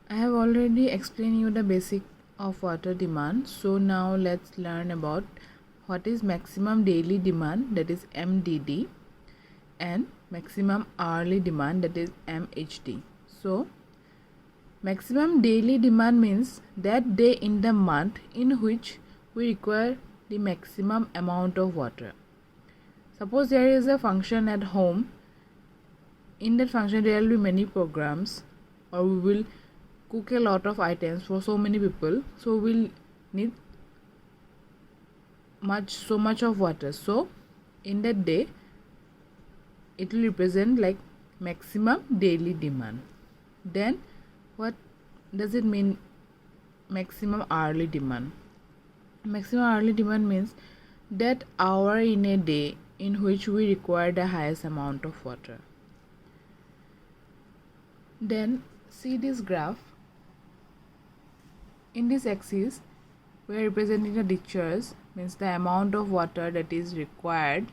I have already explained you the basic of water demand. So now let's learn about what is maximum daily demand, that is MDD, and maximum hourly demand, that is MHD. So maximum daily demand means that day in the month in which we require the maximum amount of water. Suppose there is a function at home. In that function there will be many programs, or we will cook a lot of items for so many people, so we'll need so much of water. So in that day it will represent like maximum daily demand. Then what does it mean maximum hourly demand? Maximum hourly demand means that hour in a day in which we require the highest amount of water. Then see this graph. In this axis we are representing the discharge, means the amount of water that is required,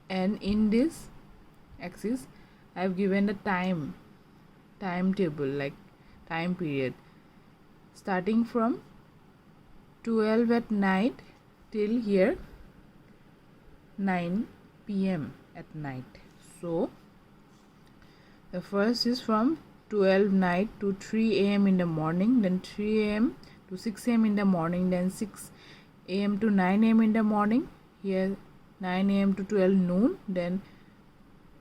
and in this axis I have given the timetable, like time period, starting from 12 at night till here 9 p.m. at night. So the first is from 12 night to 3 a.m. in the morning, then 3 a.m. to 6 a.m. in the morning, then 6 a.m. to 9 a.m. in the morning, here 9 a.m. to 12 noon, then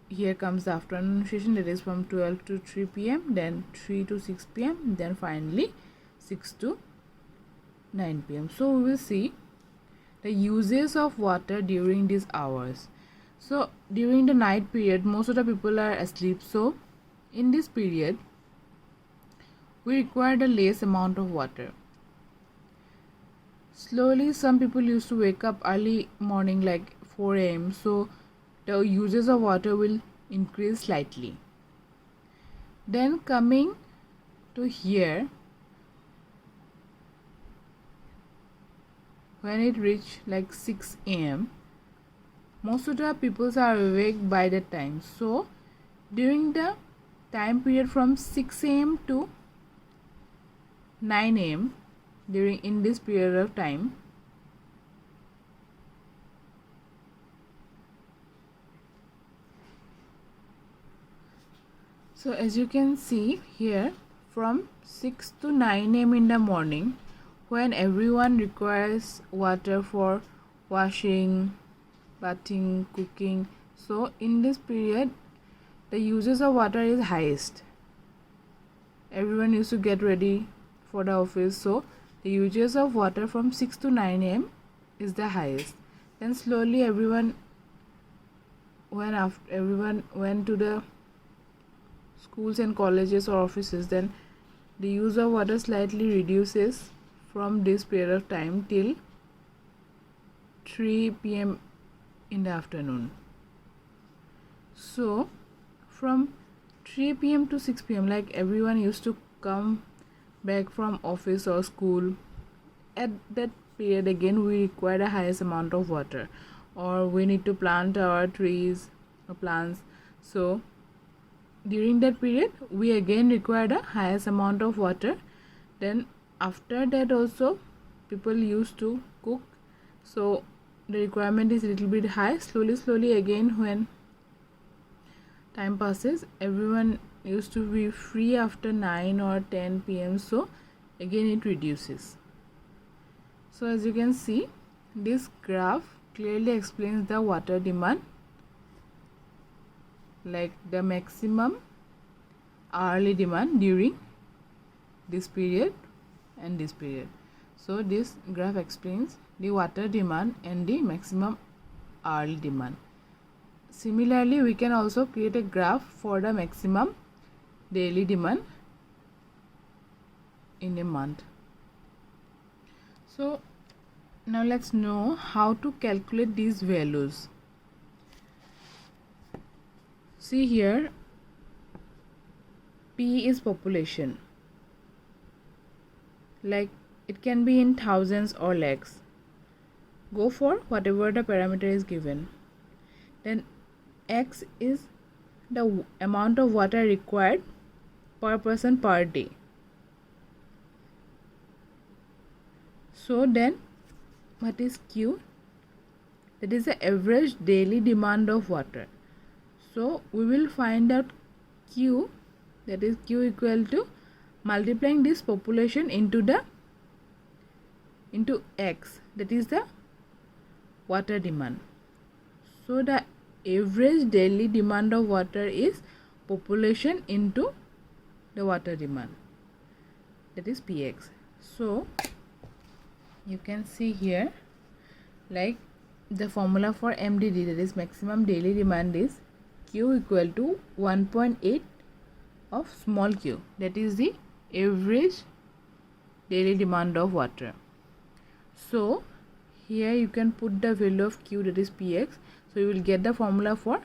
here comes the afternoon session, that is from 12 to 3 p.m., then 3 to 6 p.m., then finally 6 to 9 p.m. So we will see the uses of water during these hours. So during the night period most of the people are asleep, so in this period we require the less amount of water. Slowly some people used to wake up early morning like 4 a.m., so the uses of water will increase slightly. Then coming to here, when it reach like 6 a.m., most of the people are awake by that time. So during the time period from 6 a.m. to 9 a.m., in this period of time, so as you can see here, from 6 to 9 a.m. in the morning, when everyone requires water for washing, bathing, cooking, so in this period the uses of water is highest. Everyone used to get ready for the office, so the uses of water from 6 to 9 a.m. is the highest. Then slowly everyone went to the schools and colleges or offices, then the use of water slightly reduces from this period of time till 3 p.m. in the afternoon. So from 3 p.m. to 6 p.m. like everyone used to come back from office or school, at that period again we require the highest amount of water, or we need to plant our trees or plants. So during that period we again require the highest amount of water. Then after that also people used to cook, so the requirement is a little bit high. Slowly again, when time passes, everyone used to be free after 9 or 10 p.m., so again it reduces. So as you can see, this graph clearly explains the water demand, like the maximum hourly demand during this period and this period. So this graph explains the water demand and the maximum hourly demand. Similarly, we can also create a graph for the maximum daily demand in a month. So now let's know how to calculate these values. See here, P is population, like it can be in thousands or lakhs. Go for whatever the parameter is given. Then X is the amount of water required per person per day. So then what is Q? That is the average daily demand of water. So we will find out Q, that is Q equal to multiplying this population into X, that is the water demand. So the average daily demand of water is population into the water demand, that is Px. So you can see here, like the formula for MDD, that is maximum daily demand, is Q equal to 1.8 of small q, that is the average daily demand of water. So here you can put the value of Q, that is Px. So you will get the formula for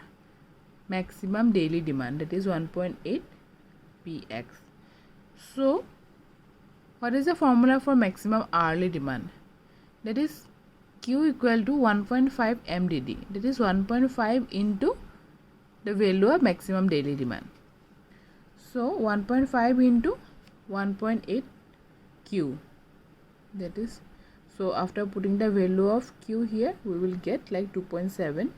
maximum daily demand, that is 1.8 Px. So what is the formula for maximum hourly demand? That is Q equal to 1.5 MDD, that is 1.5 into the value of maximum daily demand. So 1.5 into 1.8 Q, that is, so after putting the value of Q here, we will get like 2.7.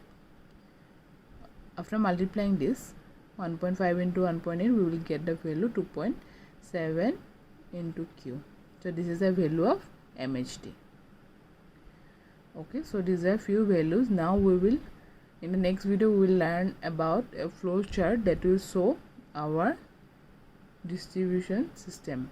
After multiplying this 1.5 into 1.8, we will get the value 2.7 into Q. So this is the value of MHD. Okay, so these are few values. Now we will, in the next video, we will learn about a flow chart that will show our distribution system.